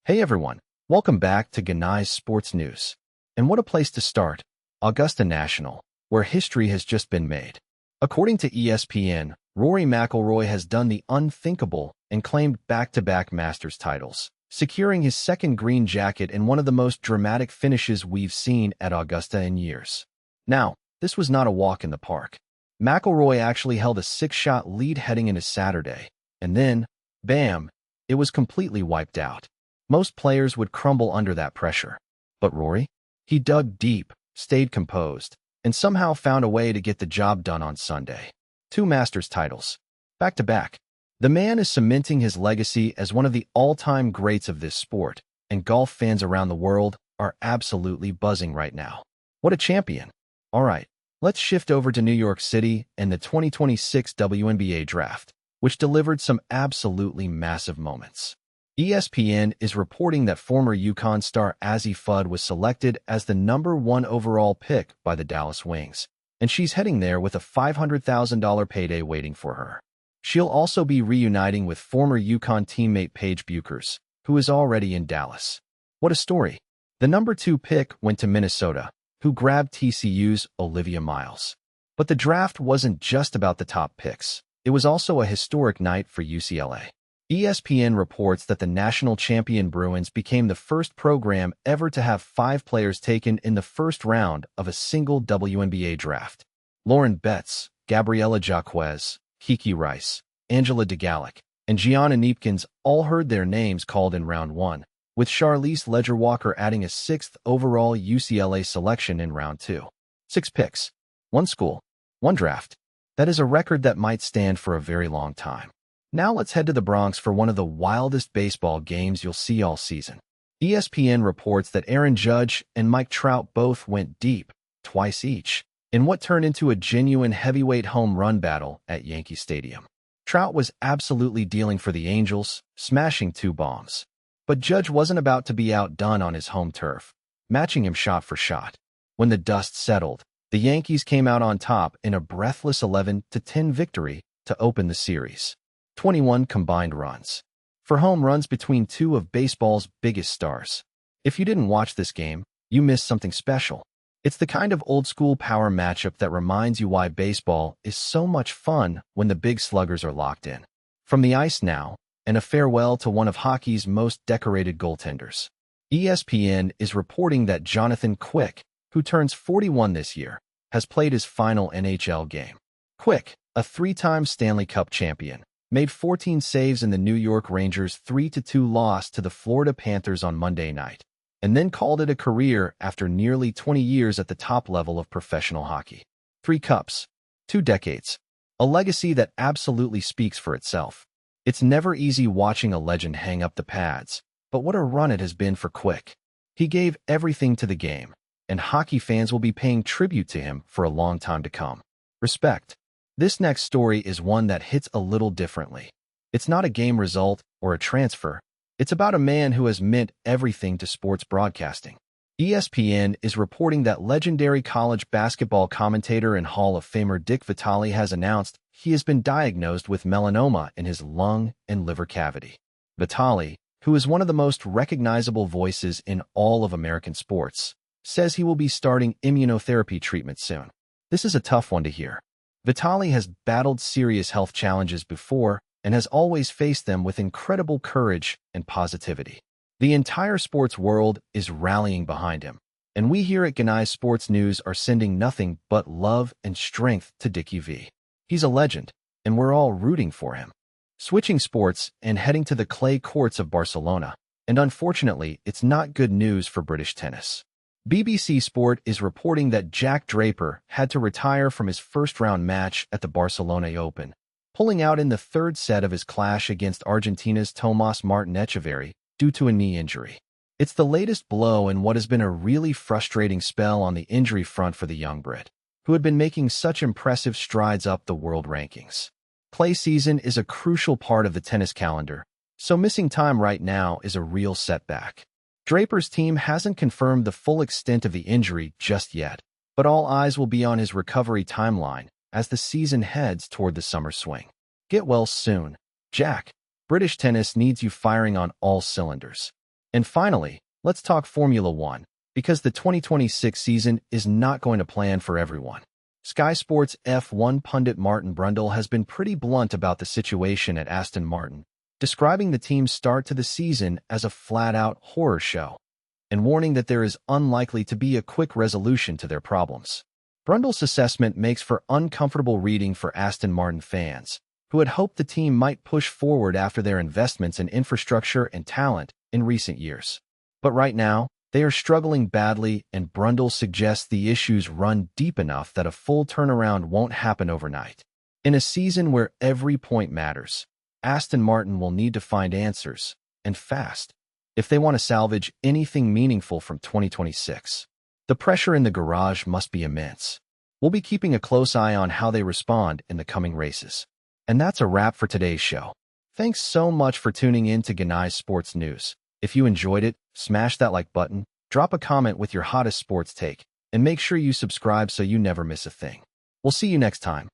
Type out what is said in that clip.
Hey everyone, welcome back to Genai Sports News. And what a place to start, Augusta National, where history has just been made. According to ESPN, Rory McIlroy has done the unthinkable and claimed back-to-back Masters titles, securing his second green jacket in one of the most dramatic finishes we've seen at Augusta in years. Now, this was not a walk in the park. McIlroy actually held a 6-shot lead heading into Saturday, and then, bam, it was completely wiped out. Most players would crumble under that pressure. But Rory? He dug deep, stayed composed, and somehow found a way to get the job done on Sunday. 2 Masters titles, back-to-back. The man is cementing his legacy as one of the all-time greats of this sport, and golf fans around the world are absolutely buzzing right now. What a champion. All right, let's shift over to New York City and the 2026 WNBA Draft, which delivered some absolutely massive moments. ESPN is reporting that former UConn star Azzi Fudd was selected as the #1 overall pick by the Dallas Wings, and she's heading there with a $500,000 payday waiting for her. She'll also be reuniting with former UConn teammate Paige Bueckers, who is already in Dallas. What a story. The #2 pick went to Minnesota, who grabbed TCU's Olivia Miles. But the draft wasn't just about the top picks. It was also a historic night for UCLA. ESPN reports that the national champion Bruins became the first program ever to have 5 players taken in the first round of a single WNBA draft. Lauren Betts, Gabriella Jaquez, Kiki Rice, Angela DeGallic, and Gianna Neepkins all heard their names called in round 1, with Charlize Ledger-Walker adding a 6th overall UCLA selection in round 2. 6 picks, 1 school, 1 draft. That is a record that might stand for a very long time. Now let's head to the Bronx for one of the wildest baseball games you'll see all season. ESPN reports that Aaron Judge and Mike Trout both went deep, twice each, in what turned into a genuine heavyweight home run battle at Yankee Stadium. Trout was absolutely dealing for the Angels, smashing 2 bombs. But Judge wasn't about to be outdone on his home turf, matching him shot for shot. When the dust settled, the Yankees came out on top in a breathless 11-10 victory to open the series. 21 combined runs. For home runs between 2 of baseball's biggest stars. If you didn't watch this game, you missed something special. It's the kind of old-school power matchup that reminds you why baseball is so much fun when the big sluggers are locked in. From the ice now, and a farewell to one of hockey's most decorated goaltenders. ESPN is reporting that Jonathan Quick, who turns 41 this year, has played his final NHL game. Quick, a 3-time Stanley Cup champion, made 14 saves in the New York Rangers' 3-2 loss to the Florida Panthers on Monday night, and then called it a career after nearly 20 years at the top level of professional hockey. 3 cups, 2 decades, a legacy that absolutely speaks for itself. It's never easy watching a legend hang up the pads, but what a run it has been for Quick. He gave everything to the game, and hockey fans will be paying tribute to him for a long time to come. Respect. This next story is one that hits a little differently. It's not a game result or a transfer. It's about a man who has meant everything to sports broadcasting. ESPN is reporting that legendary college basketball commentator and Hall of Famer Dick Vitale has announced he has been diagnosed with melanoma in his lung and liver cavity. Vitale, who is one of the most recognizable voices in all of American sports, says he will be starting immunotherapy treatment soon. This is a tough one to hear. Vitale has battled serious health challenges before and has always faced them with incredible courage and positivity. The entire sports world is rallying behind him, and we here at Genai Sports News are sending nothing but love and strength to Dickie V. He's a legend, and we're all rooting for him. Switching sports and heading to the clay courts of Barcelona, and unfortunately, it's not good news for British tennis. BBC Sport is reporting that Jack Draper had to retire from his first-round match at the Barcelona Open, pulling out in the 3rd set of his clash against Argentina's Tomás Martín Echeverry due to a knee injury. It's the latest blow in what has been a really frustrating spell on the injury front for the young Brit, who had been making such impressive strides up the world rankings. Clay season is a crucial part of the tennis calendar, so missing time right now is a real setback. Draper's team hasn't confirmed the full extent of the injury just yet, but all eyes will be on his recovery timeline as the season heads toward the summer swing. Get well soon, Jack. British tennis needs you firing on all cylinders. And finally, let's talk Formula One, because the 2026 season is not going to plan for everyone. Sky Sports F1 pundit Martin Brundle has been pretty blunt about the situation at Aston Martin, describing the team's start to the season as a flat-out horror show, and warning that there is unlikely to be a quick resolution to their problems. Brundle's assessment makes for uncomfortable reading for Aston Martin fans, who had hoped the team might push forward after their investments in infrastructure and talent in recent years. But right now, they are struggling badly, and Brundle suggests the issues run deep enough that a full turnaround won't happen overnight. In a season where every point matters, Aston Martin will need to find answers, and fast, if they want to salvage anything meaningful from 2026. The pressure in the garage must be immense. We'll be keeping a close eye on how they respond in the coming races. And that's a wrap for today's show. Thanks so much for tuning in to Genai Sports News. If you enjoyed it, smash that like button, drop a comment with your hottest sports take, and make sure you subscribe so you never miss a thing. We'll see you next time.